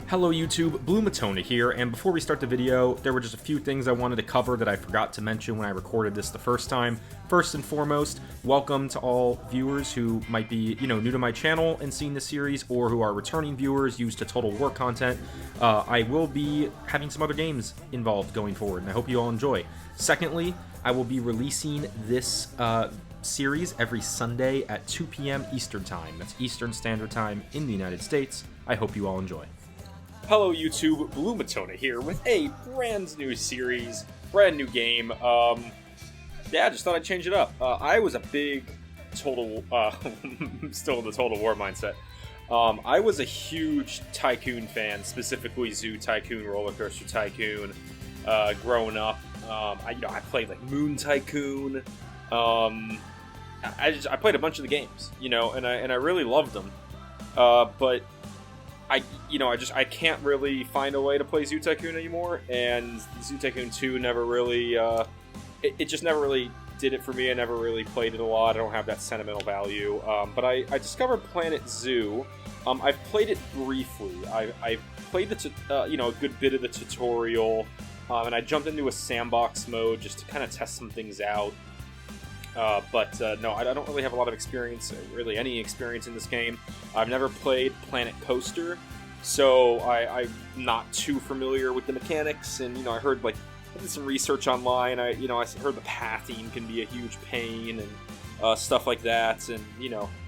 Hello YouTube, Blue Matona here, and before we start the video, there were just a few things I wanted to cover that I forgot to mention when I recorded this the first time. First and foremost, welcome to all viewers who might be, new to my channel and seeing this series, or who are returning viewers used to Total War content. I will be having some other games involved going forward, and I hope you all enjoy. Secondly, I will be releasing this series every Sunday at 2 p.m. Eastern Time. That's Eastern Standard Time in the United States. I hope you all enjoy. Hello YouTube, Blue Matona here with a brand new series, brand new game. Yeah, just thought I'd change it up. I was a big still in the Total War mindset. I was a huge Tycoon fan, specifically Zoo Tycoon, Roller Coaster Tycoon, growing up. I played like Moon Tycoon. I played a bunch of the games, and I really loved them. But I can't really find a way to play Zoo Tycoon anymore, and Zoo Tycoon 2 never really, it just never really did it for me. I never really played it a lot. I don't have that sentimental value. But I discovered Planet Zoo. I've played it briefly. I played a good bit of the tutorial, and I jumped into a sandbox mode just to kind of test some things out. No, I don't really have a lot of experience, really any experience in this game. I've never played Planet Coaster, so I'm not too familiar with the mechanics, and, I heard, I did some research online. I heard the pathing can be a huge pain, and stuff like that, and,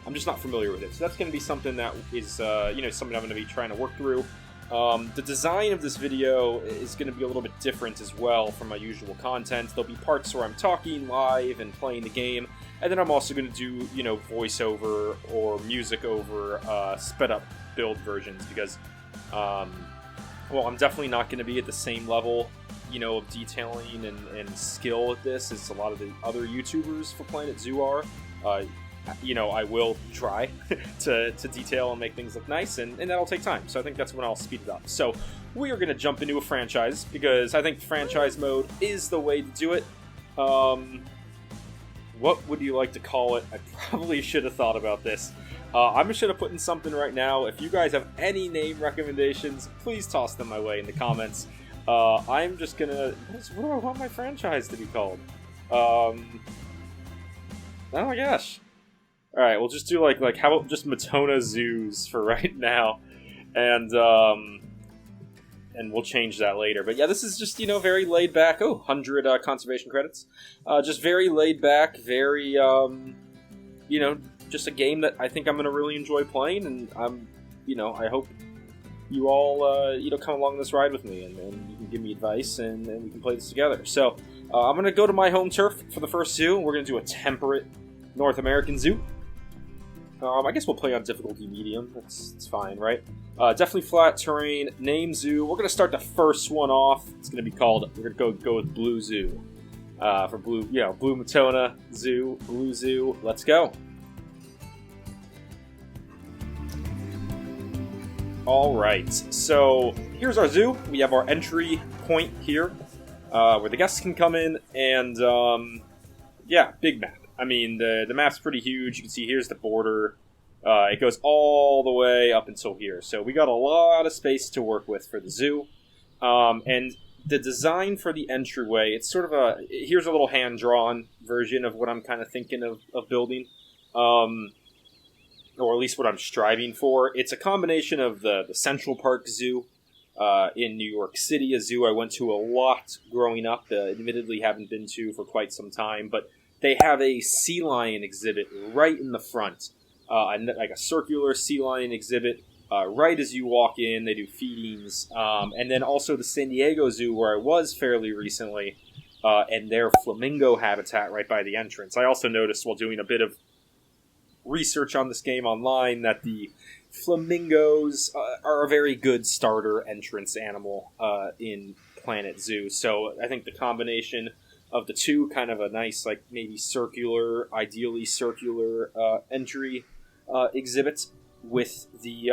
I'm just not familiar with it. So that's going to be something that is, something I'm going to be trying to work through. The design of this video is going to be a little bit different as well from my usual content. There'll be parts where I'm talking live and playing the game, and then I'm also going to do, voiceover or music over sped up build versions, because, I'm definitely not going to be at the same level, of detailing and skill at this as a lot of the other YouTubers for Planet Zoo are. I will try to detail and make things look nice, and that'll take time, so I think that's when I'll speed it up. So, we are going to jump into a franchise, because I think franchise mode is the way to do it. What would you like to call it? I probably should have thought about this. I'm just going to put in something right now. If you guys have any name recommendations, please toss them my way in the comments. I'm just going to... What do I want my franchise to be called? Oh my gosh. Alright, we'll just do like how about just Matona Zoos for right now, and we'll change that later. But yeah, this is just, very laid back. Oh, 100 conservation credits. Just very laid back, very, just a game that I think I'm going to really enjoy playing, and I hope you all, come along this ride with me, and you can give me advice, and we can play this together. So, I'm going to go to my home turf for the first zoo. We're going to do a temperate North American zoo. I guess we'll play on difficulty medium. It's fine, right? Definitely flat terrain. Name zoo. We're gonna start the first one off. It's gonna be called. We're gonna go with Blue Zoo. For Blue, Blue Matona Zoo, Blue Zoo. Let's go. All right. So here's our zoo. We have our entry point here, where the guests can come in, and yeah, big map. I mean, the map's pretty huge. You can see here's the border. It goes all the way up until here. So we got a lot of space to work with for the zoo. And the design for the entryway, it's sort of here's a little hand-drawn version of what I'm kind of thinking of building. Or at least what I'm striving for. It's a combination of the Central Park Zoo in New York City, a zoo I went to a lot growing up. Admittedly haven't been to for quite some time, but they have a sea lion exhibit right in the front, like a circular sea lion exhibit right as you walk in. They do feedings, and then also the San Diego Zoo, where I was fairly recently, and their flamingo habitat right by the entrance. I also noticed while doing a bit of research on this game online that the flamingos are a very good starter entrance animal in Planet Zoo. So I think the combination of the two, kind of a nice, maybe circular, ideally circular entry exhibits with the,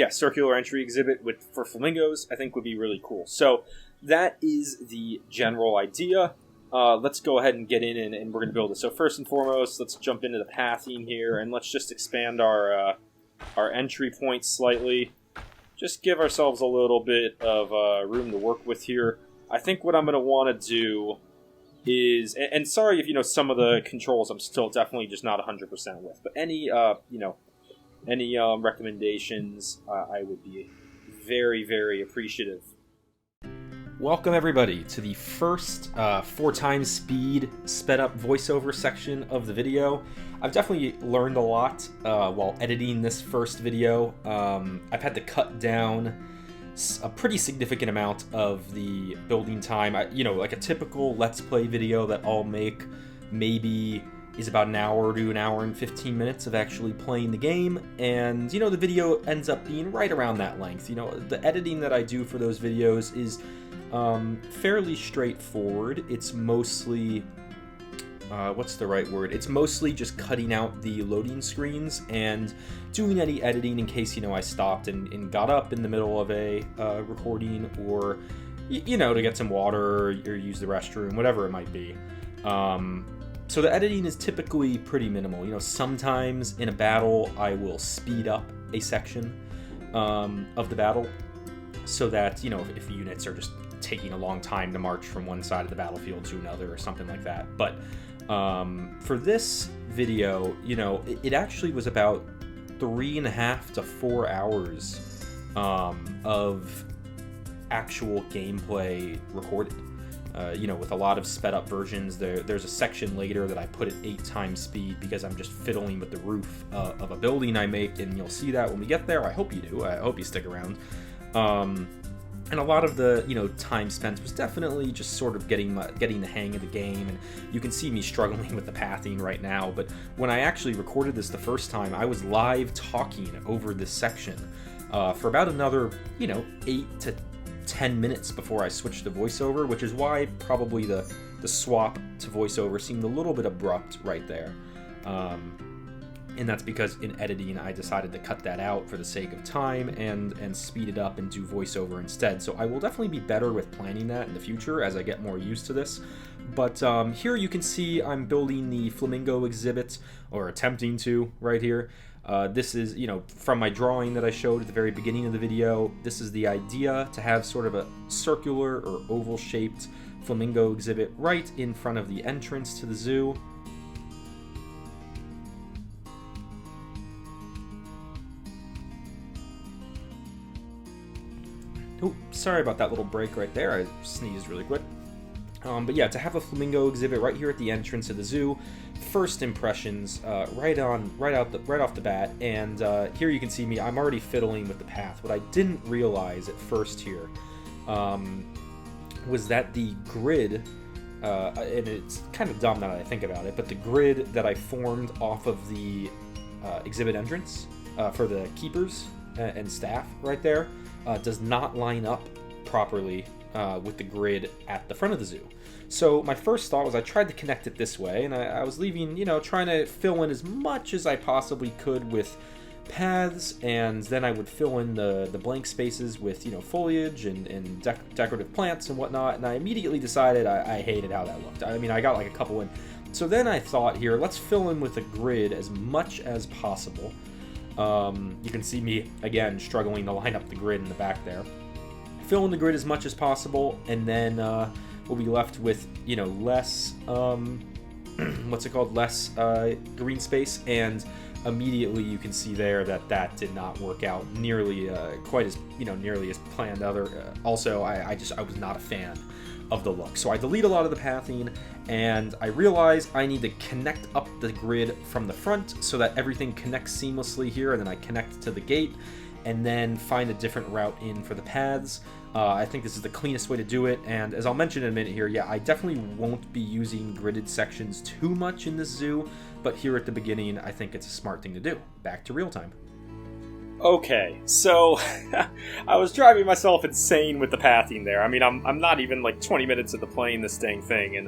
circular entry exhibit for flamingos, I think would be really cool. So that is the general idea. Let's go ahead and get in, and we're going to build it. So first and foremost, let's jump into the pathing here, and let's just expand our entry point slightly. just give ourselves a little bit of room to work with here. I think what I'm going to want to do is, and sorry if some of the controls I'm still definitely just not 100% with, but any recommendations I would be very, very appreciative. Welcome everybody to the first 4x speed sped up voiceover section of the video. I've definitely learned a lot while editing this first video. I've had to cut down a pretty significant amount of the building time. Like a typical Let's Play video that I'll make maybe is about an hour to an hour and 15 minutes of actually playing the game, and the video ends up being right around that length. The editing that I do for those videos is fairly straightforward. It's mostly what's the right word? It's mostly just cutting out the loading screens and doing any editing in case I stopped and got up in the middle of a recording, or to get some water or use the restroom, whatever it might be. So the editing is typically pretty minimal. Sometimes in a battle I will speed up a section of the battle so that if units are just taking a long time to march from one side of the battlefield to another or something like that. But for this video, it actually was about 3.5 to 4 hours of actual gameplay recorded. With a lot of sped up versions. There's a section later that I put at 8x speed because I'm just fiddling with the roof of a building I make, and you'll see that when we get there. I hope you do. I hope you stick around. And a lot of the time spent was definitely just sort of getting the hang of the game, and you can see me struggling with the pathing right now. But when I actually recorded this the first time, I was live talking over this section for about another 8 to 10 minutes before I switched to voiceover, which is why probably the swap to voiceover seemed a little bit abrupt right there. And that's because in editing I decided to cut that out for the sake of time and speed it up and do voiceover instead. So I will definitely be better with planning that in the future as I get more used to this. But here you can see I'm building the Flamingo exhibit, or attempting to, right here. This is, from my drawing that I showed at the very beginning of the video. This is the idea, to have sort of a circular or oval-shaped flamingo exhibit right in front of the entrance to the zoo. Oh, sorry about that little break right there. I sneezed really quick. But yeah, to have a flamingo exhibit right here at the entrance of the zoo. First impressions, right off the bat, and here you can see me. I'm already fiddling with the path. What I didn't realize at first here was that the grid, and it's kind of dumb now that I think about it, but the grid that I formed off of the exhibit entrance for the keepers and staff right there does not line up properly with the grid at the front of the zoo. So my first thought was I tried to connect it this way, and I was leaving, trying to fill in as much as I possibly could with paths, and then I would fill in the blank spaces with, foliage and decorative plants and whatnot, and I immediately decided I hated how that looked. I mean, I got like a couple in. So then I thought, here, let's fill in with a grid as much as possible. You can see me, again, struggling to line up the grid in the back there. Fill in the grid as much as possible, and then we'll be left with, less, less green space, and immediately you can see there that did not work out nearly quite as, nearly as planned. Also, I was not a fan of the look. So I delete a lot of the pathing, and I realize I need to connect up the grid from the front so that everything connects seamlessly here, and then I connect to the gate, and then find a different route in for the paths. I think this is the cleanest way to do it, and as I'll mention in a minute here, yeah, I definitely won't be using gridded sections too much in this zoo, but here at the beginning, I think it's a smart thing to do. Back to real time. Okay, so I was driving myself insane with the pathing there. I mean, I'm not even like 20 minutes into playing this dang thing, and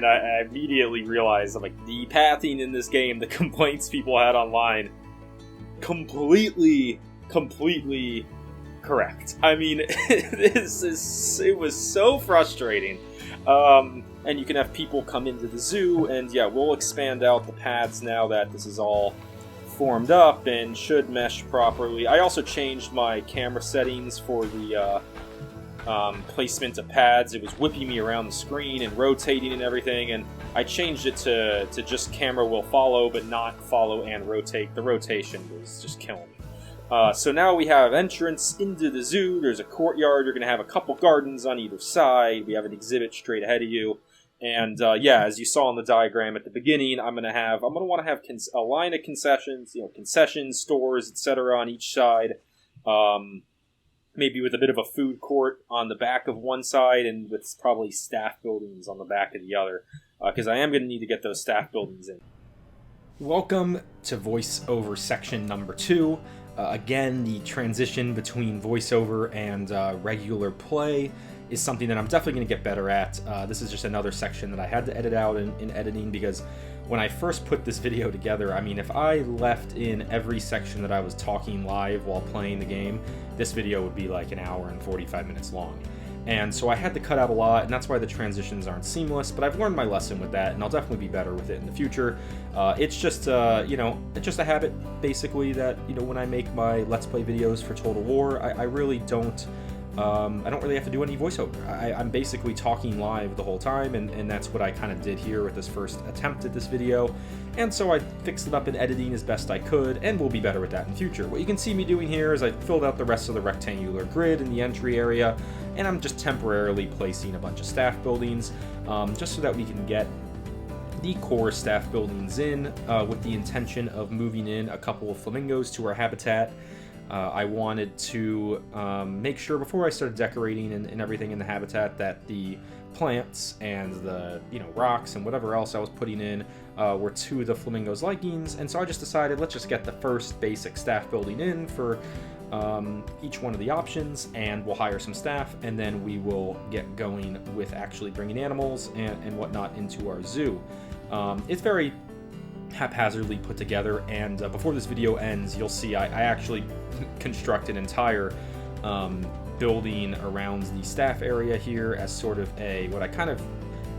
I immediately realized, I'm like, the pathing in this game, the complaints people had online, completely correct. I mean, it was so frustrating. And you can have people come into the zoo, and yeah, we'll expand out the paths now that this is all formed up and should mesh properly. I also changed my camera settings for the placement of pads. It was whipping me around the screen and rotating and everything, and I changed it to just camera will follow, but not follow and rotate. The rotation was just killing me. So now we have entrance into the zoo. There's a courtyard. You're going to have a couple gardens on either side. We have an exhibit straight ahead of you. And yeah, as you saw in the diagram at the beginning, I'm going to want to have a line of concessions, concessions, stores, etc. on each side. Maybe with a bit of a food court on the back of one side and with probably staff buildings on the back of the other. Because I am going to need to get those staff buildings in. Welcome to voiceover section number 2. Again, the transition between voiceover and regular play is something that I'm definitely going to get better at. This is just another section that I had to edit out in editing, because when I first put this video together, I mean, if I left in every section that I was talking live while playing the game, this video would be like an hour and 45 minutes long. And so I had to cut out a lot, and that's why the transitions aren't seamless, but I've learned my lesson with that, and I'll definitely be better with it in the future. It's just, it's just a habit, basically, that, when I make my Let's Play videos for Total War, I really don't, I don't really have to do any voiceover. I'm basically talking live the whole time, and that's what I kind of did here with this first attempt at this video. And so I fixed it up in editing as best I could, and we'll be better with that in the future. What you can see me doing here is I filled out the rest of the rectangular grid in the entry area, and I'm just temporarily placing a bunch of staff buildings, just so that we can get the core staff buildings in, with the intention of moving in a couple of flamingos to our habitat. I wanted to make sure before I started decorating and everything in the habitat that the plants and the rocks and whatever else I was putting in were to the flamingos' likings, and so I just decided let's just get the first basic staff building in for each one of the options, and we'll hire some staff, and then we will get going with actually bringing animals and whatnot into our zoo. It's very haphazardly put together, and before this video ends, you'll see I actually construct an entire building around the staff area here as sort of what I kind of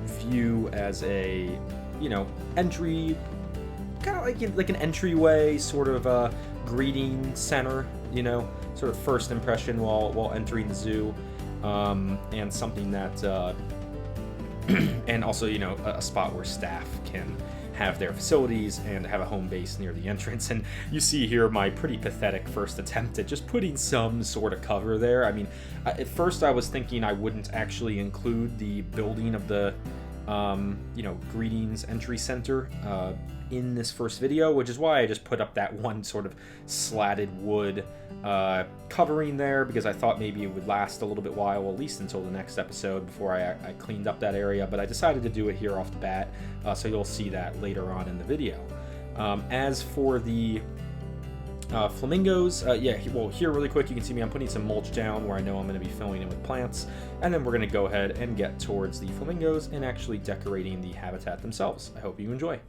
view as a entry, kind of like an entryway, sort of a greeting center, sort of first impression while entering the zoo, and something that and also a spot where staff can have their facilities and have a home base near the entrance. And you see here my pretty pathetic first attempt at just putting some sort of cover there. I mean, at first I was thinking I wouldn't actually include the building of the greetings entry center in this first video, which is why I just put up that one sort of slatted wood covering there, because I thought maybe it would last a little bit while, at least until the next episode, before I cleaned up that area. But I decided to do it here off the bat, so you'll see that later on in the video. As for the flamingos, here really quick, you can see me, I'm putting some mulch down where I know I'm going to be filling in with plants, and then we're going to go ahead and get towards the flamingos and actually decorating the habitat themselves. I hope you enjoy.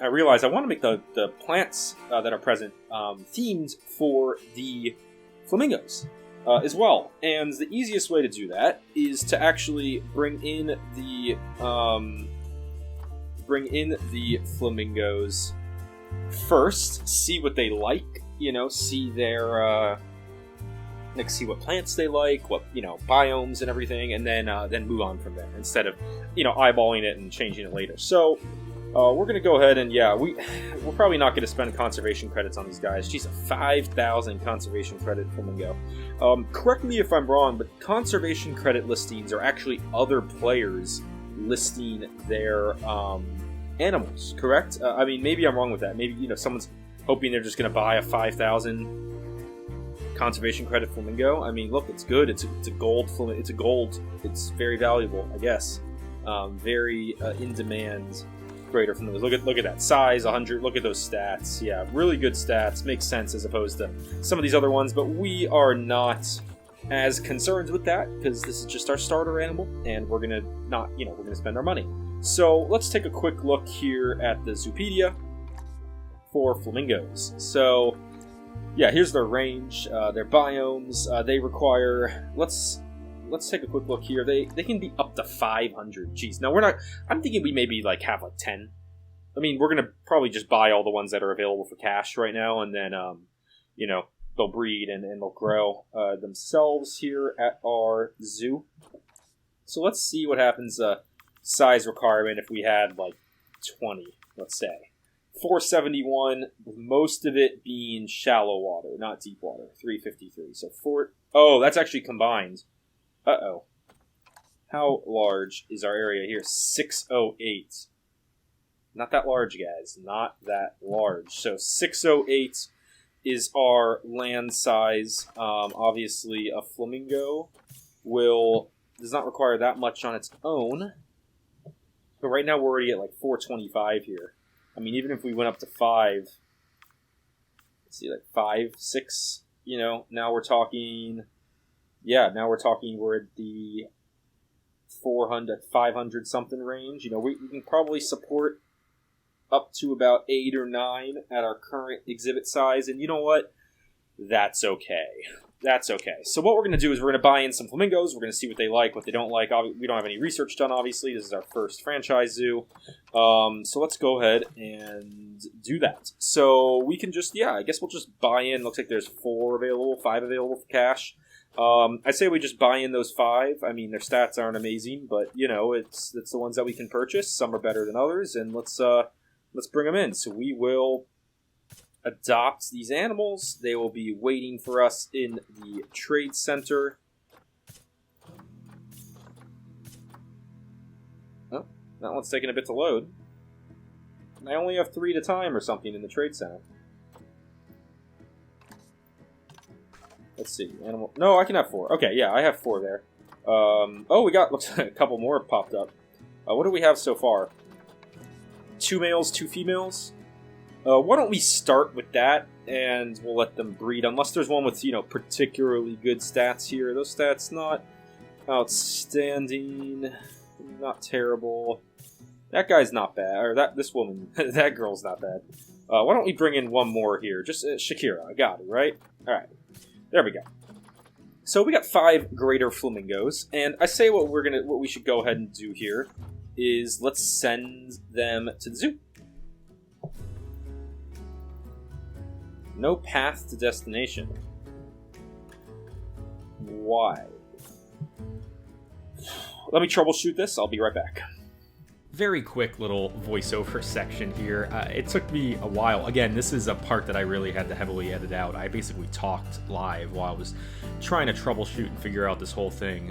I realize I want to make the plants that are present themed for the flamingos as well. And the easiest way to do that is to actually bring in the flamingos first, see what they like, see their see what plants they like, what biomes and everything, and then move on from there instead of eyeballing it and changing it later. So we're going to go ahead and, we're probably not going to spend conservation credits on these guys. Jeez, 5,000 conservation credit flamingo. Correct me if I'm wrong, but conservation credit listings are actually other players listing their animals, correct? I mean, maybe I'm wrong with that. Maybe, someone's hoping they're just going to buy a 5,000 conservation credit flamingo. I mean, look, it's good. It's a gold flamingo. It's a gold. It's very valuable, I guess. Very in demand. Greater from those. Look at that size, 100. Look at those stats. Yeah, really good stats. Makes sense as opposed to some of these other ones, but we are not as concerned with that because this is just our starter animal, and we're gonna we're gonna spend our money. So let's take a quick look here at the Zoopedia for flamingos. So yeah, here's their range, their biomes. They require. Let's take a quick look here. They can be up to 500. Jeez. Now I'm thinking we maybe have 10. I mean, we're going to probably just buy all the ones that are available for cash right now, and then, you know, they'll breed and they'll grow themselves here at our zoo. So let's see what happens, size requirement if we had, like, 20, let's say. 471, most of it being shallow water, not deep water. 353. So oh, that's actually combined. Uh-oh. How large is our area here? 608. Not that large, guys. Not that large. So 608 is our land size. Obviously, a flamingo does not require that much on its own. But right now we're already at like 425 here. I mean, even if we went up to 5, let's see, like 5, 6, you know, now we're talking, we're at the 400, 500 something range. You know, we can probably support up to about 8 or 9 at our current exhibit size. And you know what? That's okay. That's okay. So what we're going to do is we're going to buy in some flamingos. We're going to see what they like, what they don't like. We don't have any research done, obviously. This is our first franchise zoo. So let's go ahead and do that. So we can just, I guess we'll just buy in. Looks like there's 4 available, 5 available for cash. I'd say we just buy in those 5. I mean, their stats aren't amazing, but, you know, it's the ones that we can purchase. Some are better than others, and let's bring them in. So we will adopt these animals. They will be waiting for us in the trade center. Oh, that one's taking a bit to load. I only have 3 at a time or something in the trade center. Let's see. Animal. No, I can have 4. Okay, yeah, I have 4 there. Looks like a couple more popped up. What do we have so far? 2 males, 2 females. Why don't we start with that, and we'll let them breed, unless there's one with, you know, particularly good stats here. Those stats not outstanding, not terrible. That guy's not bad, or this woman, that girl's not bad. Why don't we bring in one more here? Just Shakira, I got it, right? All right, there we go. So we got 5 greater flamingos, and I say what we should go ahead and do here is let's send them to the zoo. No path to destination. Why? Let me troubleshoot this. I'll be right back. Very quick little voiceover section here. It took me a while. Again, this is a part that I really had to heavily edit out. I basically talked live while I was trying to troubleshoot and figure out this whole thing.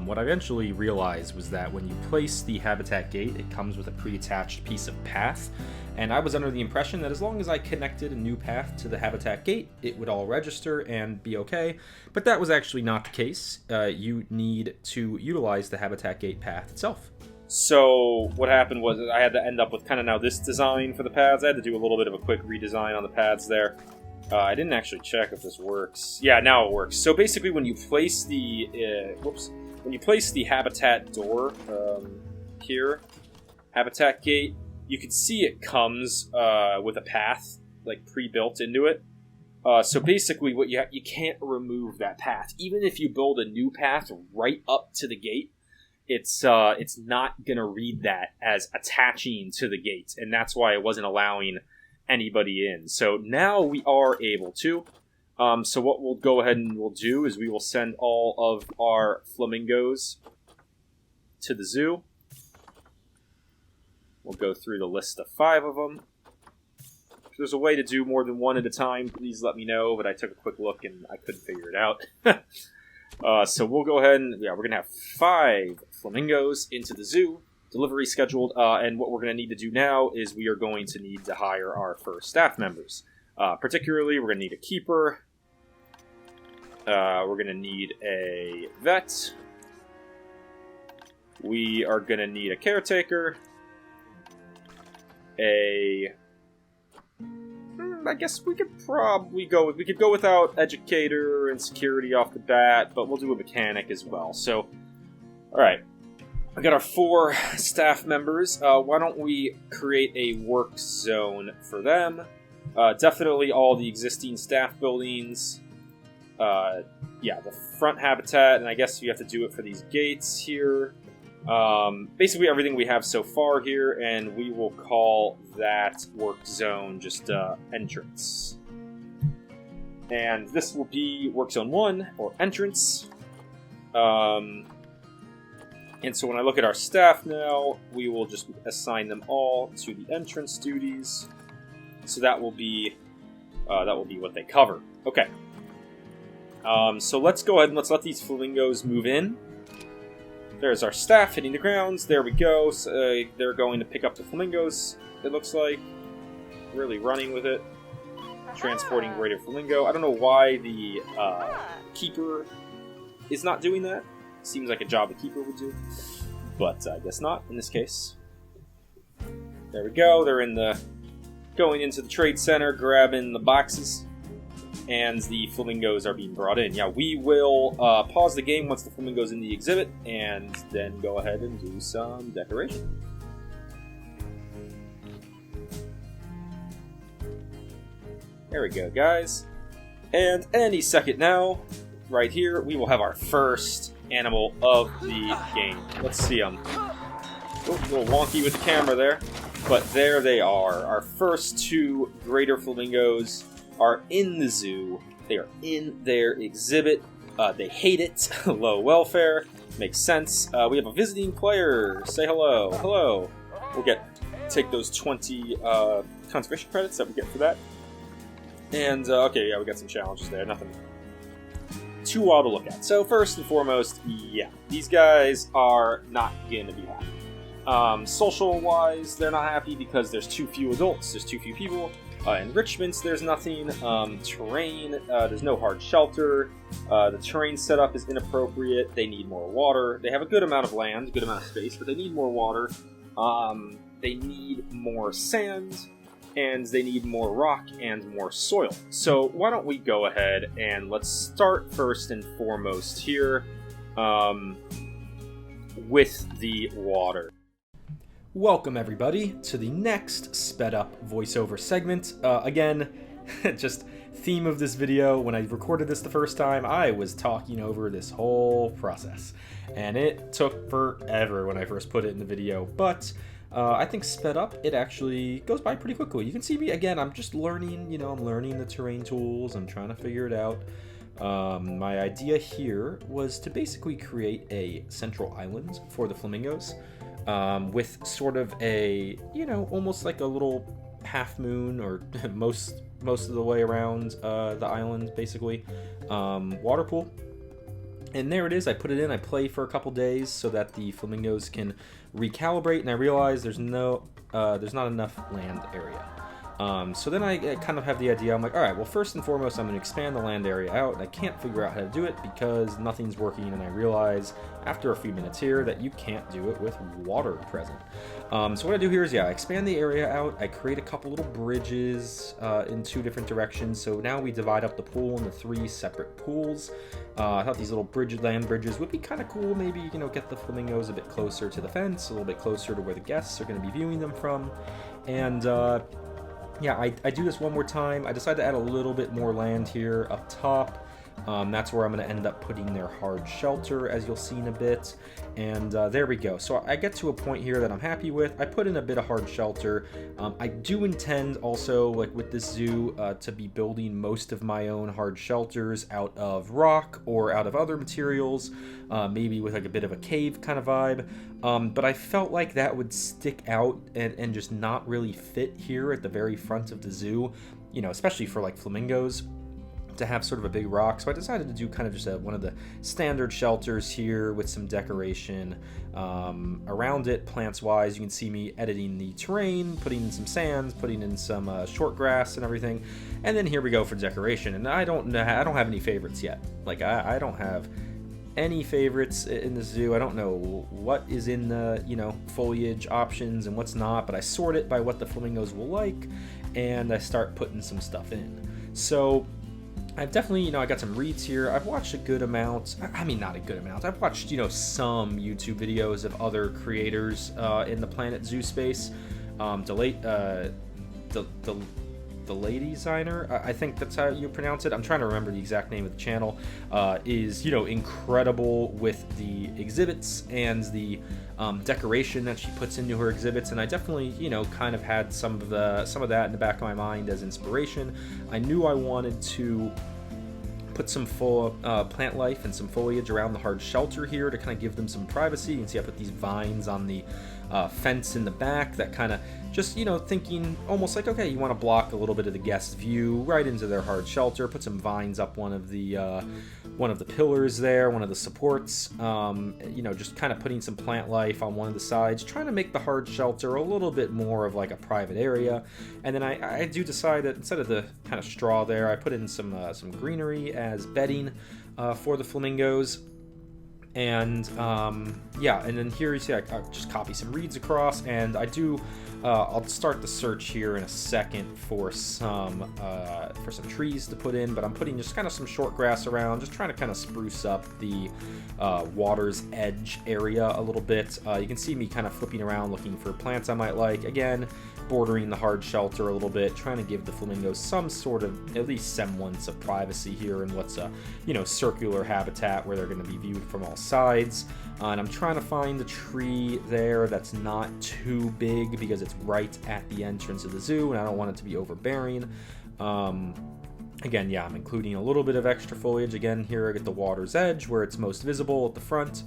What I eventually realized was that when you place the habitat gate, it comes with a pre-attached piece of path. And I was under the impression that as long as I connected a new path to the habitat gate, it would all register and be okay. But that was actually not the case. You need to utilize the habitat gate path itself. So what happened was I had to end up with kind of now this design for the paths. I had to do a little bit of a quick redesign on the paths there. I didn't actually check if this works. Yeah, now it works. So basically when you place the habitat door here, habitat gate, you can see it comes with a path like pre-built into it. So basically what you can't remove that path. Even if you build a new path right up to the gate, it's not going to read that as attaching to the gate, and that's why it wasn't allowing anybody in. So now we are able to. So what we'll go ahead and we'll do is we will send all of our flamingos to the zoo. We'll go through the list of 5 of them. If there's a way to do more than one at a time, please let me know, but I took a quick look and I couldn't figure it out. So we'll go ahead and, we're going to have 5 flamingos into the zoo, delivery scheduled, and what we're going to need to do now is we are going to need to hire our first staff members. Particularly, we're going to need a keeper, we're going to need a vet, we are going to need a caretaker, I guess we could probably go without educator and security off the bat, but we'll do a mechanic as well. So, alright. I got our 4 staff members. Why don't we create a work zone for them? Definitely all the existing staff buildings. The front habitat, and I guess you have to do it for these gates here. Basically everything we have so far here, and we will call that work zone just entrance. And this will be work zone 1, or entrance. And so when I look at our staff now, we will just assign them all to the entrance duties. So that will be what they cover. Okay. So let's go ahead and let's let these flamingos move in. There's our staff hitting the grounds. There we go. So, they're going to pick up the flamingos, it looks like. Really running with it. Transporting greater flamingo. I don't know why the keeper is not doing that. Seems like a job the keeper would do. But I guess not in this case. There we go. They're going into the trade center, grabbing the boxes. And the flamingos are being brought in. Yeah, we will pause the game once the flamingo's in the exhibit, and then go ahead and do some decoration. There we go, guys. And any second now, right here, we will have our first animal of the game. Let's see them. Oh, a little wonky with the camera there. But there they are. Our first 2 greater flamingos are in the zoo. They are in their exhibit. They hate it. Low welfare. Makes sense. We have a visiting player. Say hello. Hello. We'll take those 20 conservation credits that we get for that. And, okay, yeah, we got some challenges there. Nothing too wild to look at. So, first and foremost, yeah, these guys are not going to be happy. Social-wise, they're not happy because there's too few adults, there's too few people. Enrichments, there's nothing. Terrain, there's no hard shelter. The terrain setup is inappropriate. They need more water. They have a good amount of land, a good amount of space, but they need more water. They need more sand, and they need more rock and more soil. So why don't we go ahead and let's start first and foremost here with the water. Welcome everybody to the next sped up voiceover segment. Again, just theme of this video, when I recorded this the first time, I was talking over this whole process. And it took forever when I first put it in the video, but I think sped up, it actually goes by pretty quickly. You can see me, again, I'm just learning, I'm learning the terrain tools, I'm trying to figure it out. My idea here was to basically create a central island for the flamingos. With sort of a, almost like a little half moon, or most of the way around the island, basically. Water pool. And there it is. I put it in. I play for a couple days so that the flamingos can recalibrate, and I realize there's not enough land area. So then I kind of have the idea. I'm like, all right, well, first and foremost, I'm going to expand the land area out, and I can't figure out how to do it because nothing's working, and I realize after a few minutes here that you can't do it with water present. So what I do here is, I expand the area out, I create a couple little bridges in 2 different directions, so now we divide up the pool into 3 separate pools. I thought these little land bridges would be kind of cool, maybe, get the flamingos a bit closer to the fence, a little bit closer to where the guests are going to be viewing them from, and yeah, I do this one more time. I decided to add a little bit more land here up top. That's where I'm going to end up putting their hard shelter, as you'll see in a bit. And there we go. So I get to a point here that I'm happy with. I put in a bit of hard shelter. I do intend also, like with this zoo, to be building most of my own hard shelters out of rock or out of other materials, maybe with like a bit of a cave kind of vibe. But I felt like that would stick out and just not really fit here at the very front of the zoo, especially for like flamingos, to have sort of a big rock. So I decided to do kind of just one of the standard shelters here with some decoration around it, plants wise. You can see me editing the terrain, putting in some sands, putting in some short grass and everything. And then here we go for decoration. And I don't have any favorites yet. Like I don't have any favorites in the zoo. I don't know what is in the, foliage options and what's not, but I sort it by what the flamingos will like, and I start putting some stuff in. So I've definitely, I got some reads here. I've watched a good amount. I mean, not a good amount. I've watched, some YouTube videos of other creators in the Planet Zoo space. the lady designer, I think that's how you pronounce it. I'm trying to remember the exact name of the channel. Is, you know, incredible with the exhibits and the decoration that she puts into her exhibits, and I definitely, you know, kind of had some of that in the back of my mind as inspiration. I knew I wanted to put some full plant life and some foliage around the hard shelter here to kind of give them some privacy. You can see I put these vines on the fence in the back that kind of just, you know, thinking almost like, okay, you want to block a little bit of the guest view right into their hard shelter. Put some vines up one of the pillars there, one of the supports. You know, just kind of putting some plant life on one of the sides, trying to make the hard shelter a little bit more of like a private area. And then I do decide that instead of the kind of straw there, I put in some greenery as bedding for the flamingos. And yeah, and then here you see I just copy some reeds across, and I do I'll start the search here in a second for some trees to put in, but I'm putting just kind of some short grass around, just trying to kind of spruce up the water's edge area a little bit. You can see me kind of flipping around looking for plants I might like, again bordering the hard shelter a little bit, trying to give the flamingos some sort of at least semblance of privacy here in what's a, you know, circular habitat where they're going to be viewed from all sides. And I'm trying to find the tree there that's not too big because it's right at the entrance of the zoo and I don't want it to be overbearing. Again, yeah, I'm including a little bit of extra foliage again here at the water's edge where it's most visible at the front.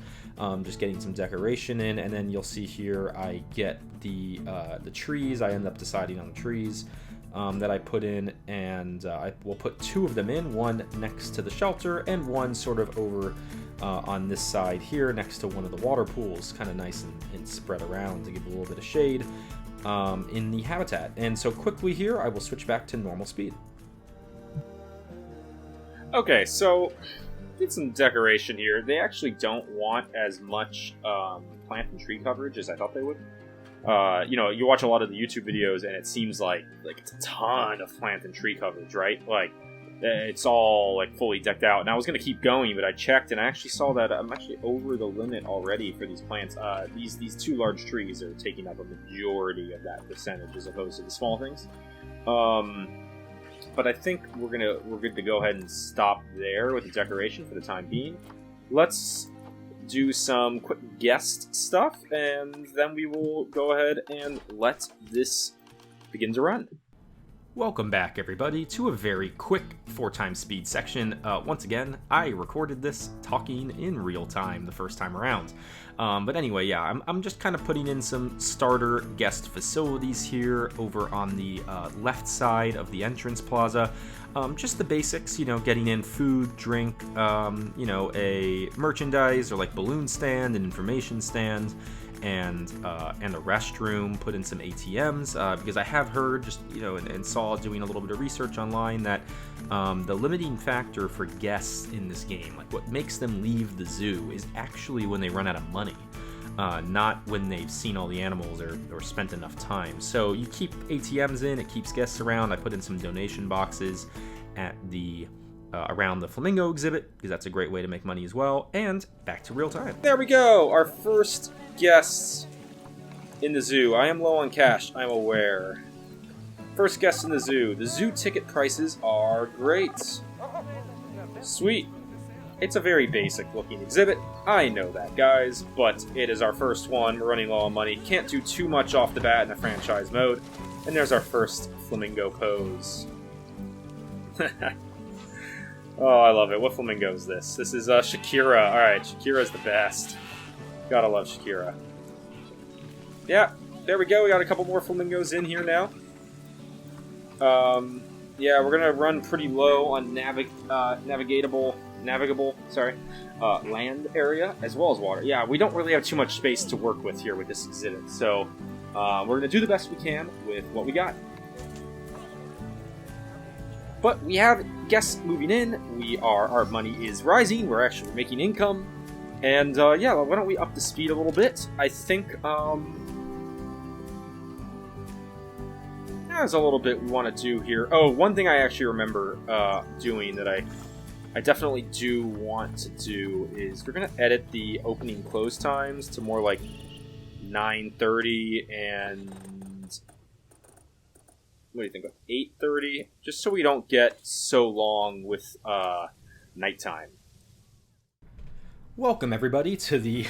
Just getting some decoration in, and then you'll see here I get the trees. I end up deciding on the trees that I put in, and I will put two of them in, one next to the shelter and one sort of over on this side here next to one of the water pools, kind of nice and spread around to give a little bit of shade in the habitat. And so quickly here I will switch back to normal speed. Okay, so did some decoration here. They actually don't want as much plant and tree coverage as I thought they would. You know, you watch a lot of the YouTube videos and it seems like it's a ton of plant and tree coverage, right? Like it's all like fully decked out. And I was gonna keep going, but I checked and I actually saw that I'm actually over the limit already for these plants. These two large trees are taking up a majority of that percentage as opposed to the small things. But I think we're good to go ahead and stop there with the decoration for the time being. Let's do some quick guest stuff, and then we will go ahead and let this begin to run. Welcome back, everybody, to a very quick 4x speed section. Once again, I recorded this talking in real time the first time around. But anyway, yeah, I'm just kind of putting in some starter guest facilities here over on the left side of the entrance plaza. Just the basics, you know, getting in food, drink, you know, a merchandise or like balloon stand, an information stand, and a restroom, put in some ATMs, because I have heard just, you know, and saw doing a little bit of research online that the limiting factor for guests in this game, like what makes them leave the zoo, is actually when they run out of money, not when they've seen all the animals or spent enough time. So you keep ATMs in, it keeps guests around. I put in some donation boxes at the around the flamingo exhibit because that's a great way to make money as well. And back to real time. There we go, our first guests in the zoo. I am low on cash, I'm aware. First guest in the zoo. The zoo ticket prices are great. Sweet. It's a very basic looking exhibit. I know that, guys, but it is our first one. We're running low on money. Can't do too much off the bat in the franchise mode. And there's our first flamingo pose. Oh, I love it. What flamingo is this? This is Shakira. Alright, Shakira's the best. Gotta love Shakira. Yeah, there we go. We got a couple more flamingos in here now. Yeah, we're gonna run pretty low on navigable land area as well as water. Yeah, we don't really have too much space to work with here with this exhibit, so we're gonna do the best we can with what we got. But we have guests moving in. Our money is rising. We're actually making income, and yeah, why don't we up the speed a little bit? I think there's a little bit we want to do here. Oh, one thing I actually remember doing that I definitely do want to do is we're gonna edit the opening close times to more like 9:30 and what do you think, 8:30, just so we don't get so long with nighttime. Welcome, everybody, to the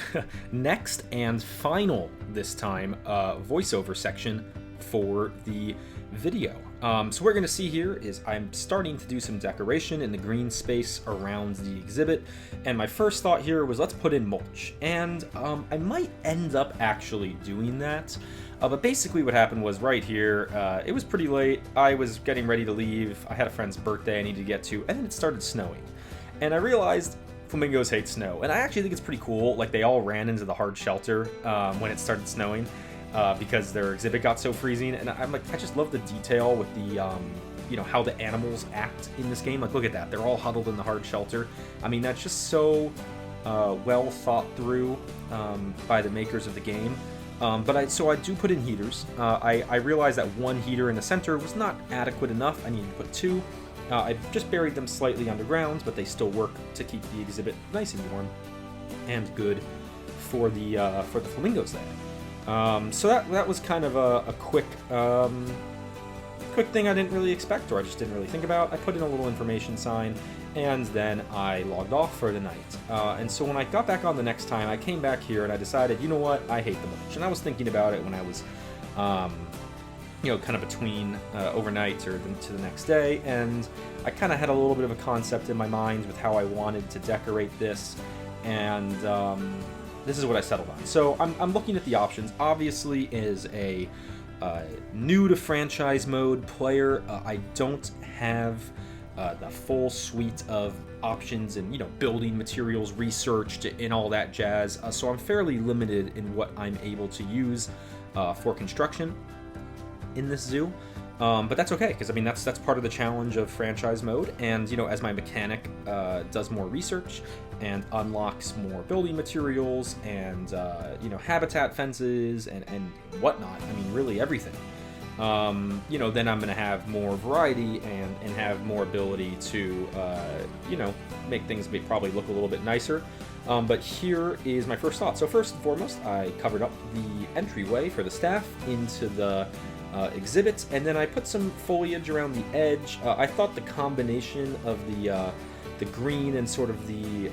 next and final, this time, voiceover section for the video. So what we're going to see here is I'm starting to do some decoration in the green space around the exhibit, and my first thought here was let's put in mulch, and I might end up actually doing that. But basically what happened was right here, it was pretty late, I was getting ready to leave, I had a friend's birthday I needed to get to, and then it started snowing. And I realized Flamingos hate snow, and I actually think it's pretty cool. Like, they all ran into the hard shelter when it started snowing because their exhibit got so freezing, and I'm like, I just love the detail with the, you know, how the animals act in this game. Like, look at that, they're all huddled in the hard shelter. I mean, that's just so well thought through by the makers of the game. So I do put in heaters. I realized that one heater in the center was not adequate enough. I needed to put two. I just buried them slightly underground, but they still work to keep the exhibit nice and warm and good for the flamingos there. So that was kind of a quick thing I didn't really expect, or I just didn't really think about. I put in a little information sign, and then I logged off for the night. And so when I got back on the next time, I came back here and I decided, you know what, I hate the mulch. And I was thinking about it when I was you know, kind of between overnight or to the next day, and I kind of had a little bit of a concept in my mind with how I wanted to decorate this, and this is what I settled on. So I'm looking at the options. Obviously, as a new to franchise mode player, I don't have the full suite of options and, you know, building materials researched and all that jazz, so I'm fairly limited in what I'm able to use for construction in this zoo, but that's okay, because I mean that's part of the challenge of franchise mode. And, you know, as my mechanic does more research and unlocks more building materials and you know, habitat fences and whatnot, I mean really everything, you know, then I'm gonna have more variety and have more ability to you know, make things probably look a little bit nicer. But here is my first thought. So first and foremost, I covered up the entryway for the staff into the exhibit, and then I put some foliage around the edge. I thought the combination of the green and sort of the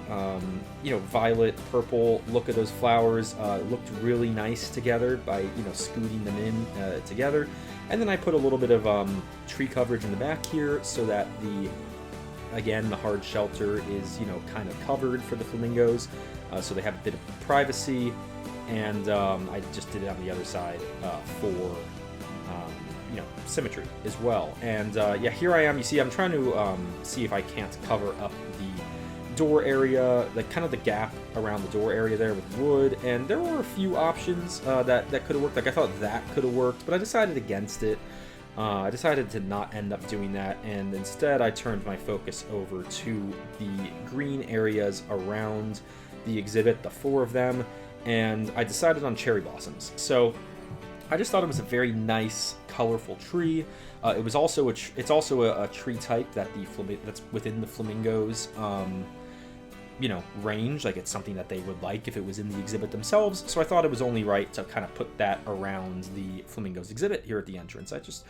you know, violet purple look of those flowers looked really nice together by, you know, scooting them in together. And then I put a little bit of tree coverage in the back here so that again, the hard shelter is, you know, kind of covered for the flamingos, so they have a bit of privacy. And I just did it on the other side for you know, symmetry as well. And yeah, here I am. You see, I'm trying to see if I can't cover up the door area, like kind of the gap around the door area there with wood. And there were a few options that could have worked. Like, I thought that could have worked, but I decided against it. I decided to not end up doing that, and instead I turned my focus over to the green areas around the exhibit, the 4 of them, and I decided on cherry blossoms. So I just thought it was a very nice, colorful tree. It was also it's also a tree type that that's within the flamingos, you know, range. Like, it's something that they would like if it was in the exhibit themselves. So I thought it was only right to kind of put that around the flamingos exhibit here at the entrance. I just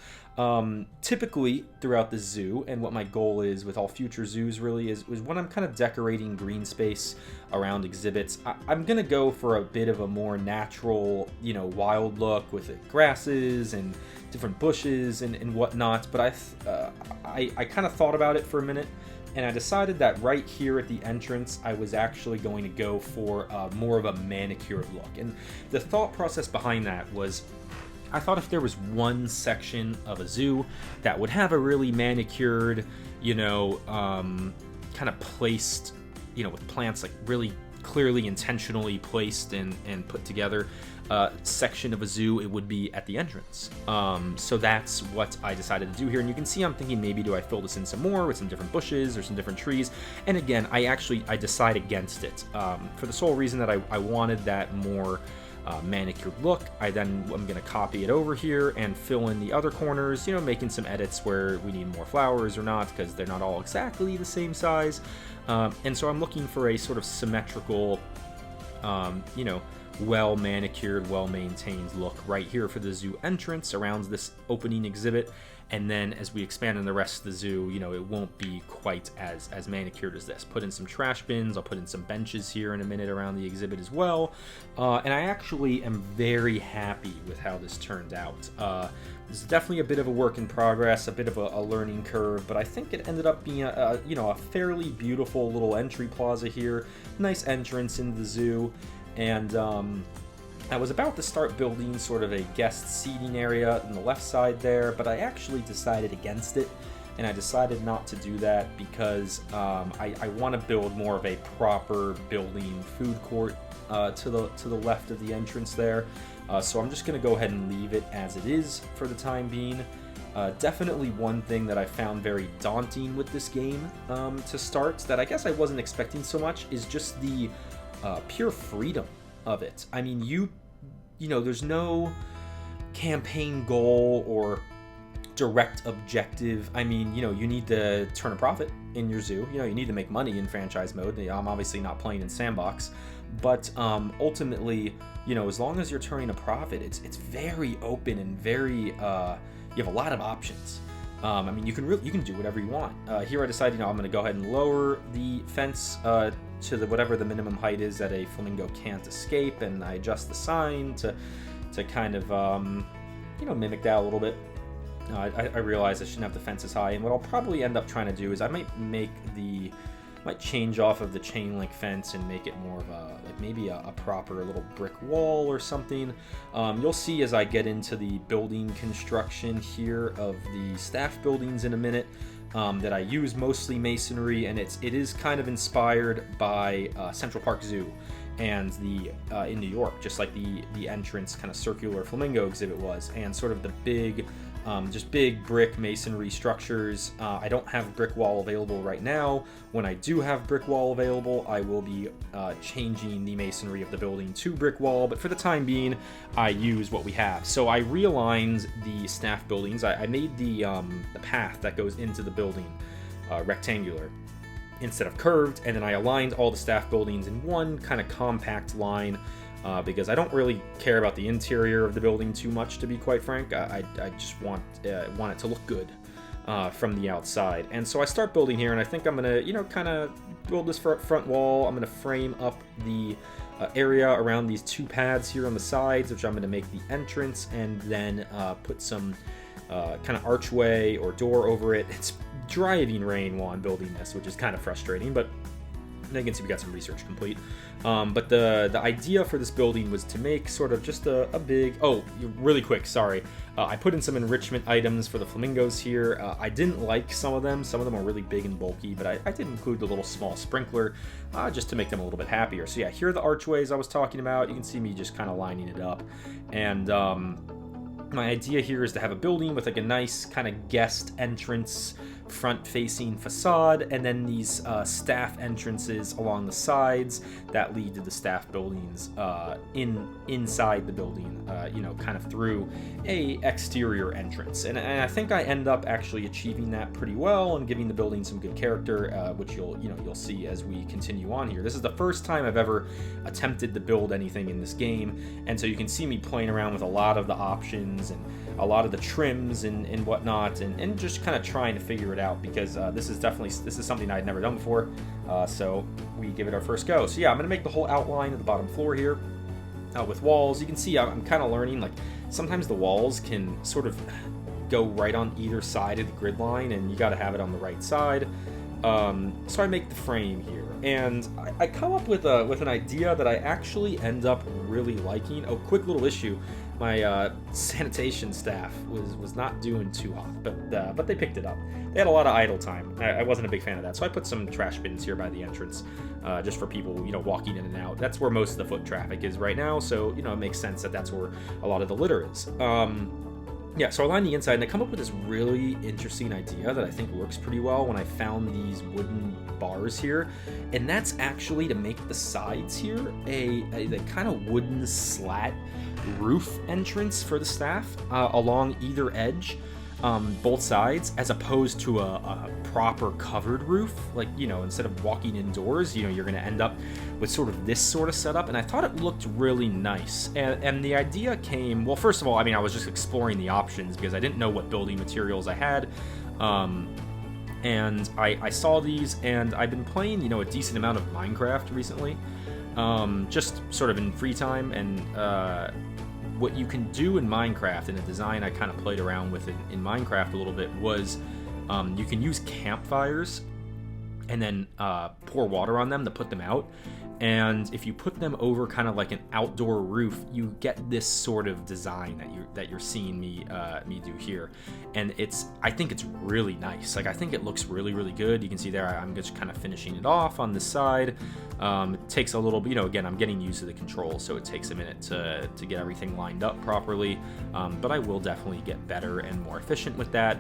typically throughout the zoo, and what my goal is with all future zoos really is when I'm kind of decorating green space around exhibits, I'm gonna go for a bit of a more natural, you know, wild look with grasses and different bushes and whatnot. But I kind of thought about it for a minute, and I decided that right here at the entrance, I was actually going to go for more of a manicured look. And the thought process behind that was, I thought if there was one section of a zoo that would have a really manicured, you know, kind of placed, you know, with plants like really clearly intentionally placed and put together section of a zoo, it would be at the entrance. So that's what I decided to do here. And you can see I'm thinking, maybe do I fill this in some more with some different bushes or some different trees? And again, I decide against it for the sole reason that I wanted that more manicured look. I'm going to copy it over here and fill in the other corners, you know, making some edits where we need more flowers or not, because they're not all exactly the same size. And so I'm looking for a sort of symmetrical, you know, well manicured, well maintained look right here for the zoo entrance around this opening exhibit. And then as we expand in the rest of the zoo, you know, it won't be quite as manicured as this. Put in some trash bins. I'll put in some benches here in a minute around the exhibit as well. And I actually am very happy with how this turned out. This is definitely a bit of a work in progress, a bit of a learning curve, but I think it ended up being a fairly beautiful little entry plaza here. Nice entrance into the zoo. And I was about to start building sort of a guest seating area on the left side there, but I actually decided against it, and I decided not to do that because I want to build more of a proper building food court to the left of the entrance there. So I'm just going to go ahead and leave it as it is for the time being. Definitely one thing that I found very daunting with this game to start, that I guess I wasn't expecting so much, is just the pure freedom of it. I mean, you know, there's no campaign goal or direct objective. I mean, you know, you need to turn a profit in your zoo. You know, you need to make money in franchise mode. I'm obviously not playing in sandbox, but ultimately, you know, as long as you're turning a profit, it's very open and very you have a lot of options. I mean, you can do whatever you want. Here I decided, you know, I'm going to go ahead and lower the fence to whatever the minimum height is that a flamingo can't escape, and I adjust the sign to kind of you know, mimic that a little bit. I realize I shouldn't have the fence as high, and what I'll probably end up trying to do is I might change off of the chain link fence and make it more of maybe a proper little brick wall or something. You'll see as I get into the building construction here of the staff buildings in a minute that I use mostly masonry, and it is kind of inspired by Central Park Zoo and the in New York, just like the entrance kind of circular flamingo exhibit was, and sort of the big just big brick masonry structures. I don't have brick wall available right now. When I do have brick wall available, I will be changing the masonry of the building to brick wall, but for the time being, I use what we have. So I realigned the staff buildings. I made the path that goes into the building rectangular instead of curved, and then I aligned all the staff buildings in one kind of compact line, because I don't really care about the interior of the building too much, to be quite frank. I just want it to look good from the outside. And so I start building here, and I think I'm going to, you know, kind of build this front wall. I'm going to frame up the area around these two paths here on the sides, which I'm going to make the entrance, and then put some kind of archway or door over it. It's driving rain while I'm building this, which is kind of frustrating, but you can see we got some research complete. But the idea for this building was to make sort of just a big... Oh, really quick, sorry. I put in some enrichment items for the flamingos here. I didn't like some of them. Some of them are really big and bulky, but I did include the little small sprinkler just to make them a little bit happier. So yeah, here are the archways I was talking about. You can see me just kind of lining it up. And my idea here is to have a building with like a nice kind of guest entrance, front-facing facade, and then these staff entrances along the sides that lead to the staff buildings inside the building, you know, kind of through a exterior entrance. And I think I end up actually achieving that pretty well and giving the building some good character, which you'll see as we continue on here. This is the first time I've ever attempted to build anything in this game, and so you can see me playing around with a lot of the options and a lot of the trims and whatnot, and just kind of trying to figure it out, because this is something I'd never done before, so we give it our first go. So yeah, I'm gonna make the whole outline of the bottom floor here with walls. You can see I'm kind of learning, like, sometimes the walls can sort of go right on either side of the grid line, and you got to have it on the right side. So I make the frame here, and I come up with an idea that I actually end up really liking. Oh, quick little issue. My sanitation staff was not doing too hot, but they picked it up. They had a lot of idle time. I wasn't a big fan of that, so I put some trash bins here by the entrance, just for people, you know, walking in and out. That's where most of the foot traffic is right now, so, you know, it makes sense that that's where a lot of the litter is. Yeah, so I line the inside, and I come up with this really interesting idea that I think works pretty well when I found these wooden bars here, and that's actually to make the sides here a kind of wooden slat roof entrance for the staff along either edge. both sides, as opposed to a proper covered roof. Like, instead of walking indoors, you're going to end up with sort of this sort of setup. And I thought it looked really nice. And the idea came, well, first of all, I was just exploring the options because I didn't know what building materials I had. And I saw these, and I've been playing, a decent amount of Minecraft recently, just sort of in free time. And what you can do in Minecraft, and a design I kind of played around with in Minecraft a little bit, was you can use campfires and then pour water on them to put them out. And if you put them over kind of like an outdoor roof, you get this sort of design that you're seeing me do here. And I think it's really nice. Like, I think it looks really, really good. You can see there I'm just kind of finishing it off on this side. It takes a little bit, again, I'm getting used to the controls, so it takes a minute to get everything lined up properly. But I will definitely get better and more efficient with that.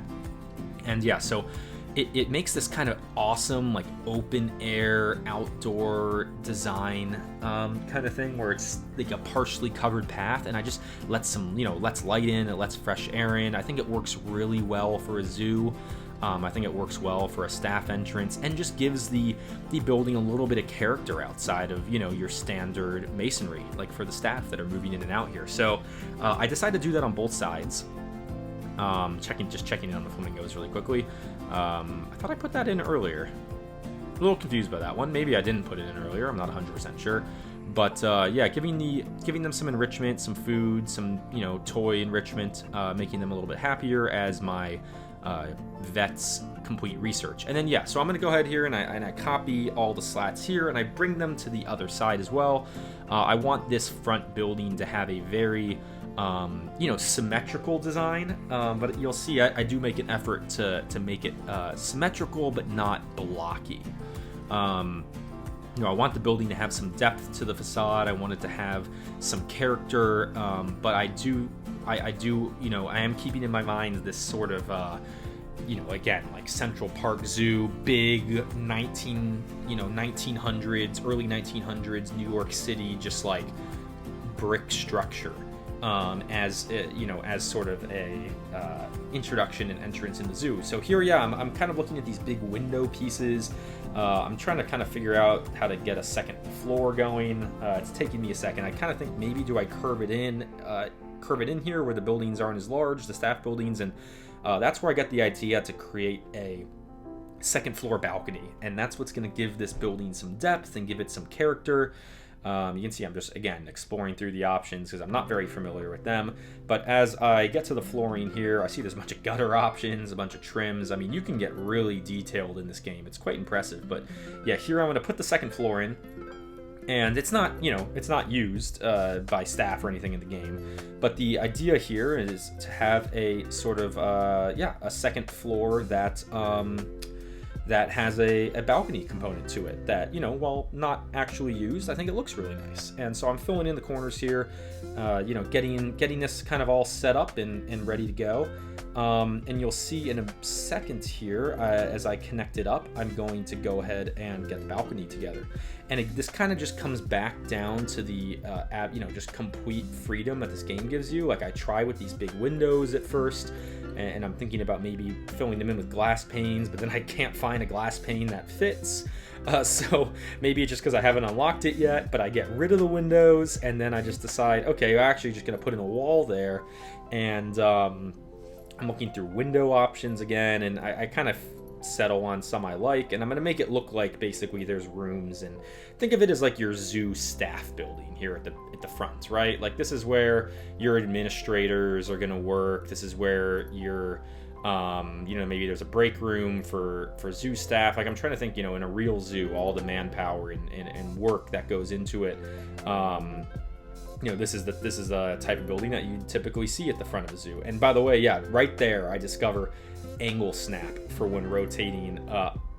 And yeah, so it makes this kind of awesome, like, open air outdoor design kind of thing, where it's like a partially covered path, and I just lets light in, it lets fresh air in. I think it works really well for a zoo. I think it works well for a staff entrance, and just gives the building a little bit of character outside of your standard masonry, like for the staff that are moving in and out here. So I decided to do that on both sides. Checking in on the Flamingos really quickly. I thought I put that in earlier. A little confused by that one. Maybe I didn't put it in earlier. I'm not 100% sure. But yeah, giving them some enrichment, some food, some toy enrichment, making them a little bit happier as my vets complete research. And then yeah, so I'm gonna go ahead here and I copy all the slats here, and I bring them to the other side as well. I want this front building to have a very symmetrical design, but you'll see I do make an effort to make it symmetrical but not blocky. I want the building to have some depth to the facade. I want it to have some character, but I am keeping in my mind this sort of again, like Central Park Zoo, big 1900s, early 1900s New York City, just like brick structure. As sort of a introduction and entrance in the zoo. So here, yeah, I'm kind of looking at these big window pieces. I'm trying to kind of figure out how to get a second floor going. It's taking me a second. I kind of think maybe do I curve it in here where the buildings aren't as large, the staff buildings, and that's where I got the idea to create a second floor balcony, and that's what's going to give this building some depth and give it some character. You can see I'm just, again, exploring through the options because I'm not very familiar with them. But as I get to the flooring here, I see there's a bunch of gutter options, a bunch of trims. I mean, you can get really detailed in this game. It's quite impressive. But yeah, here I'm going to put the second floor in. And it's not used by staff or anything in the game. But the idea here is to have a sort of, a second floor that has a balcony component to it that, while not actually used, I think it looks really nice. And so I'm filling in the corners here, getting this kind of all set up and ready to go. And you'll see in a second here, as I connect it up, I'm going to go ahead and get the balcony together. And this kind of just comes back down to the, just complete freedom that this game gives you. Like, I try with these big windows at first, and I'm thinking about maybe filling them in with glass panes, but then I can't find a glass pane that fits. So maybe it's just because I haven't unlocked it yet, but I get rid of the windows, and then I just decide, okay, I'm actually just going to put in a wall there. And I'm looking through window options again, and I kind of settle on some I like, and I'm going to make it look like basically there's rooms, and think of it as like your zoo staff building here at the front, right? Like, this is where your administrators are going to work. This is where your maybe there's a break room for zoo staff. Like, I'm trying to think, in a real zoo, all the manpower and work that goes into it. This is the type of building that you typically see at the front of a zoo. And by the way, yeah, right there I discover angle snap for when rotating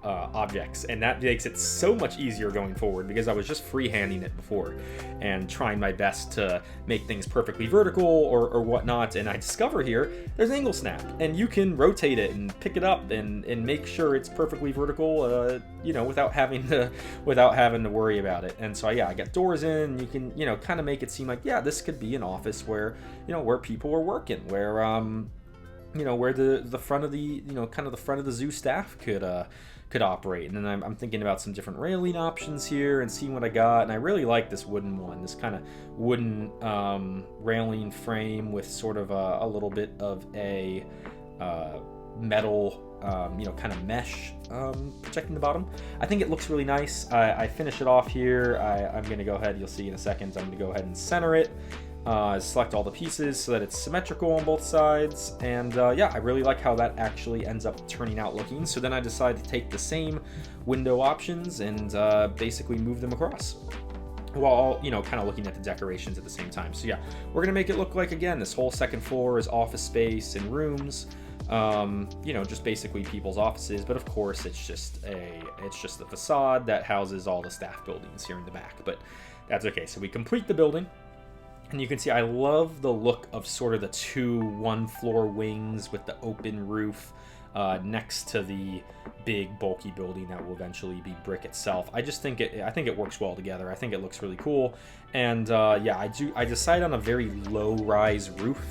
objects, and that makes it so much easier going forward, because I was just freehanding it before and trying my best to make things perfectly vertical or whatnot. And I discover here there's angle snap, and you can rotate it and pick it up and make sure it's perfectly vertical, without having to worry about it. And so yeah, I got doors in. You can kind of make it seem like, yeah, this could be an office where where people are working, where where the front of the, kind of the front of the zoo staff could operate. And then I'm thinking about some different railing options here and seeing what I got. And I really like this wooden one, this kind of wooden railing frame with sort of a little bit of a metal, kind of mesh protecting the bottom. I think it looks really nice. I finish it off here. I'm going to go ahead, you'll see in a second, I'm going to go ahead and center it. Select all the pieces so that it's symmetrical on both sides, and yeah, I really like how that actually ends up turning out looking. So then I decided to take the same window options and basically move them across, while kind of looking at the decorations at the same time. So yeah, we're gonna make it look like, again, this whole second floor is office space and rooms, just basically people's offices. But of course, it's just the facade that houses all the staff buildings here in the back. But that's okay. So we complete the building. And you can see I love the look of sort of the two one-floor wings with the open roof next to the big bulky building that will eventually be brick itself. I think it works well together. I think it looks really cool. And yeah, I decided on a very low-rise roof.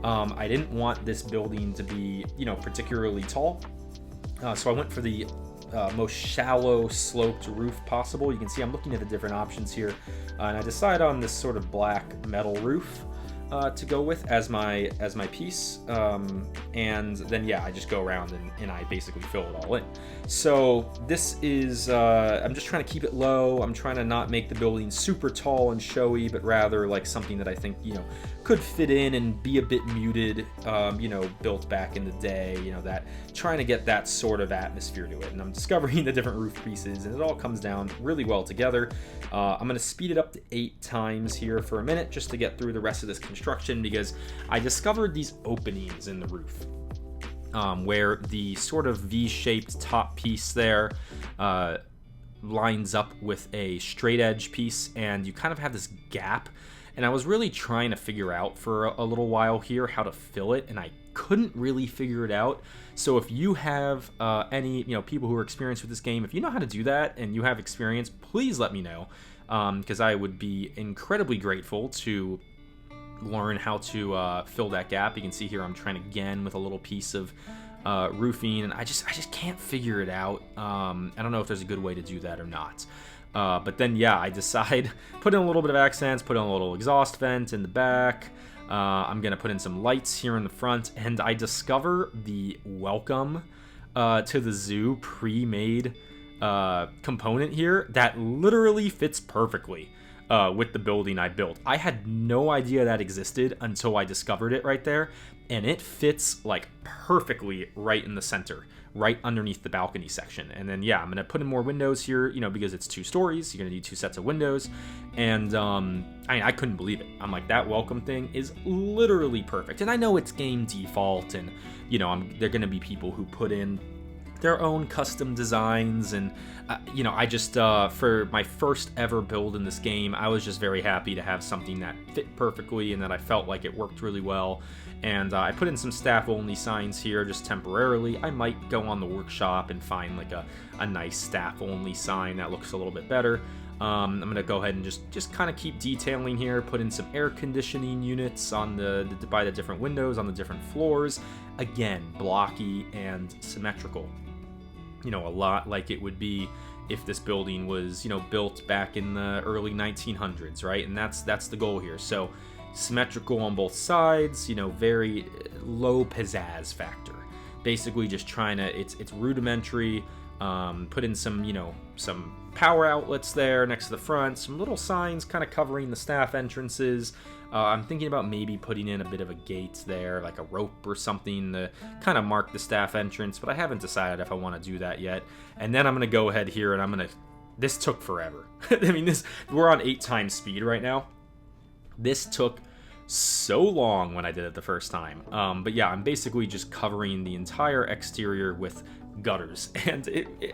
I didn't want this building to be particularly tall, so I went for the most shallow sloped roof possible. You can see I'm looking at the different options here, and I decided on this sort of black metal roof to go with as my piece, and then yeah, I just go around and I basically fill it all in. So this is I'm just trying to keep it low. I'm trying to not make the building super tall and showy, but rather like something that I think could fit in and be a bit muted, built back in the day, that trying to get that sort of atmosphere to it. And I'm discovering the different roof pieces, and it all comes down really well together. I'm going to speed it up to 8 times here for a minute just to get through the rest of this construction, because I discovered these openings in the roof, where the sort of V-shaped top piece there lines up with a straight edge piece, and you kind of have this gap. And I was really trying to figure out for a little while here how to fill it, and I couldn't really figure it out. So if you have any people who are experienced with this game, if you know how to do that and you have experience, please let me know, because I would be incredibly grateful to learn how to fill that gap. You can see here I'm trying again with a little piece of roofing, and I just can't figure it out. I don't know if there's a good way to do that or not. But then, yeah, I decide, put in a little bit of accents, put in a little exhaust vent in the back. I'm going to put in some lights here in the front, and I discover the welcome to the zoo pre-made component here that literally fits perfectly with the building I built. I had no idea that existed until I discovered it right there, and it fits like perfectly right in the center, right underneath the balcony section. And then yeah, I'm gonna put in more windows here, because it's 2 stories, you're gonna need 2 sets of windows. And I couldn't believe it. I'm like, that welcome thing is literally perfect. And I know it's game default, and they're gonna be people who put in their own custom designs, and I just for my first ever build in this game, I was just very happy to have something that fit perfectly and that I felt like it worked really well. And I put in some staff only signs here just temporarily. I might go on the workshop and find like a nice staff only sign that looks a little bit better. I'm gonna go ahead and just kind of keep detailing here, put in some air conditioning units on by the different windows on the different floors. Again, blocky and symmetrical. A lot like it would be if this building was, built back in the early 1900s, right? And that's the goal here. So symmetrical on both sides, very low pizzazz factor. Basically just trying to, it's rudimentary, put in some power outlets there next to the front, some little signs kind of covering the staff entrances. I'm thinking about maybe putting in a bit of a gate there, like a rope or something to kind of mark the staff entrance, but I haven't decided if I want to do that yet. And then I'm going to go ahead here and this took forever. I mean, we're on 8 times speed right now. This took so long when I did it the first time. But yeah, I'm basically just covering the entire exterior with gutters, and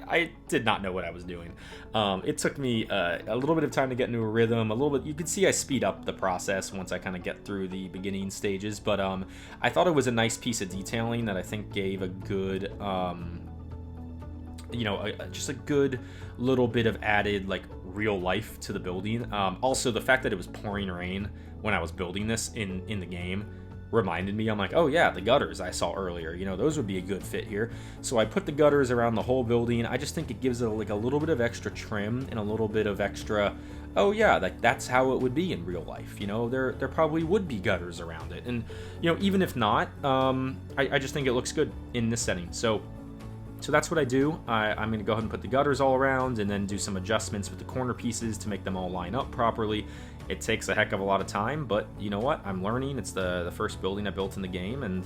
I did not know what I was doing. It took me a little bit of time to get into a rhythm, a little bit. You can see I speed up the process once I kind of get through the beginning stages, but I thought it was a nice piece of detailing that I think gave a good just a good little bit of added like real life to the building. Also, the fact that it was pouring rain when I was building this in the game reminded me. I'm like, oh yeah, the gutters I saw earlier, you know, those would be a good fit here. So I put the gutters around the whole building. I just think it gives it like a little bit of extra trim and a little bit of extra, oh yeah, like that's how it would be in real life. You know, there probably would be gutters around it. And, you know, even if not, I just think it looks good in this setting. So that's what I do. I'm going to go ahead and put the gutters all around and then do some adjustments with the corner pieces to make them all line up properly. It takes a heck of a lot of time, but you know what? I'm learning. It's the first building I built in the game, and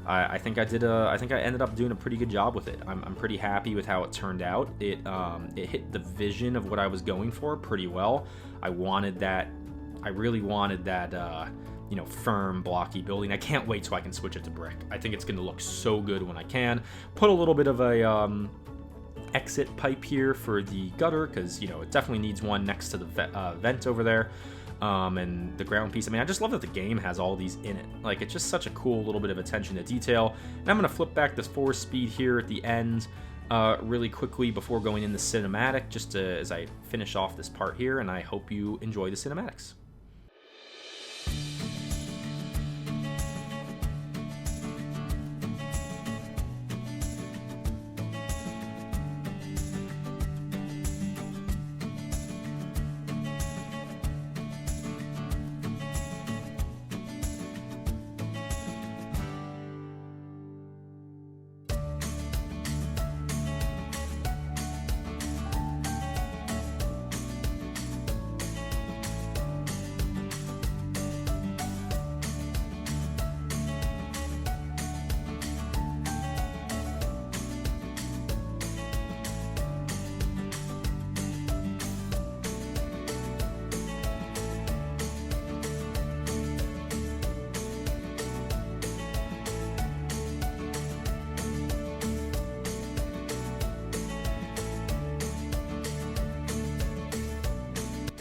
I think I ended up doing a pretty good job with it. I'm pretty happy with how it turned out. It hit the vision of what I was going for pretty well. I really wanted that you know, firm, blocky building. I can't wait till I can switch it to brick. I think it's going to look so good when I can. Put a little bit of a exit pipe here for the gutter, because, you know, it definitely needs one next to the vent over there. And the ground piece. I mean, I just love that the game has all these in it. Like, it's just such a cool little bit of attention to detail. And I'm going to flip back this force speed here at the end really quickly before going into cinematic, just as I finish off this part here, and I hope you enjoy the cinematics.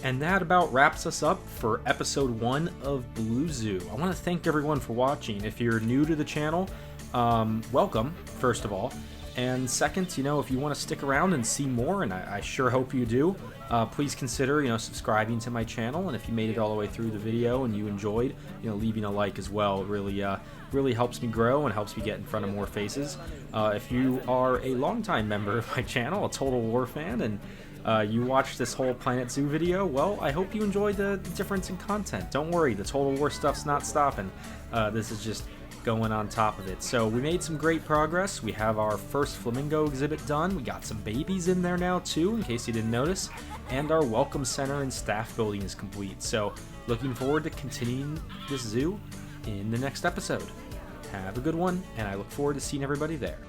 And that about wraps us up for episode 1 of Blue Zoo. I want to thank everyone for watching. If you're new to the channel, welcome, first of all. And second, you know, if you want to stick around and see more, and I sure hope you do, please consider, you know, subscribing to my channel. And if you made it all the way through the video and you enjoyed, you know, leaving a like as well. It really helps me grow and helps me get in front of more faces. If you are a longtime member of my channel, a Total War fan, and you watched this whole Planet Zoo video, well, I hope you enjoyed the difference in content. Don't worry, the Total War stuff's not stopping. This is just going on top of it. So we made some great progress. We have our first flamingo exhibit done. We got some babies in there now too, in case you didn't notice. And our welcome center and staff building is complete. So looking forward to continuing this zoo in the next episode. Have a good one, and I look forward to seeing everybody there.